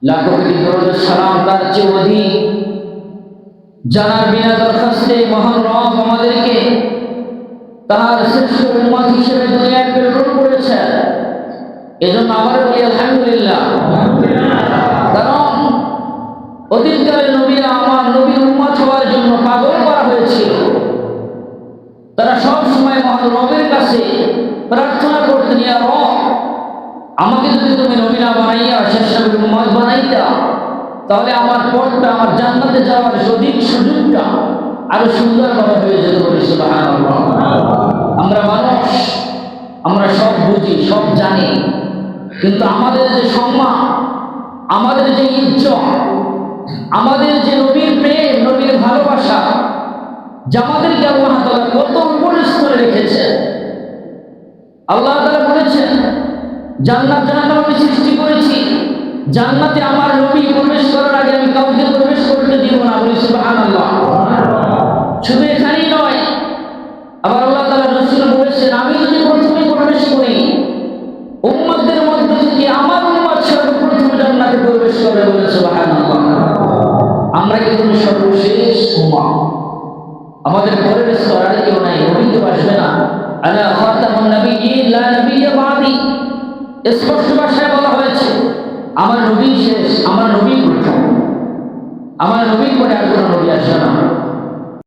লাখো কোটি দরুদ সালাম তার চেয়ে অধিক জানার বিনা দরখাস্তে মহান রব আমাদেরকে তার শ্রেষ্ঠ উম্মত হিসেবে দুনিয়ায় প্রেরণ করেছেন। এজন্য আমরা বলি আলহামদুলিল্লাহ। কারণ অতীতকালের নবীরা আমার নবীর উম্মত হওয়ার জন্য পাগল করা হয়েছিল। তারা সব সময় মহান রবের কাছে প্রার্থনা করতেন, ইয়া রব, আমাকে যদি তুমি নবী না বানাইয়া শেষ নবীর উম্মত বানাইতা, তাহলে আমার পথটা, আমার জান্নাতে যাওয়ার সঠিক সুযোগটা আরো সুন্দরভাবে হয়ে যেত। বলি সুবহানাল্লাহ। আমরা মানুষ, আমরা সব বুঝি, সব জানি, কিন্তু আমাদের যে সম্মান, আমাদের যে ইজ্জত, আমাদের যে নবীর প্রেম, নবীর ভালোবাসা, যা আমাদেরকে আল্লাহ তাআলা কত উপরে স্তরে রেখেছেন। আল্লাহ তাআলা বলেছেন, জান্নাত জাহান্নাম আমি সৃষ্টি করেছি, জান্নাতে আমার নবী প্রবেশ করার আগে আমি কাউকে প্রবেশ করতে দিব না। বলি সুবহানাল্লাহ। শুধু এখানেই নয়, আবার আল্লাহ তাআলা রাসূল বলেছেন, আমি যদি প্রথমে প্রবেশ করি, উম্মতদের মধ্যে থেকে আমার উম্মত সর্বপ্রথম জান্নাতে প্রবেশ করবে। বলি সুবহানাল্লাহ। আমরা কিন্তু সর্বশেষ উম্মত, আমাদের পরের স্তর আর কেউ নাই, নবী তো আসবে না। আনা খাতামুন নবিয়্যিন লা নবিয়্যা বাদি। স্পষ্ট ভাষায় বলা হয়েছে, আমার নবী শেষ, আমার নবী প্রথম, আমার নবীর পরে আর কোনো নবী আসবে না।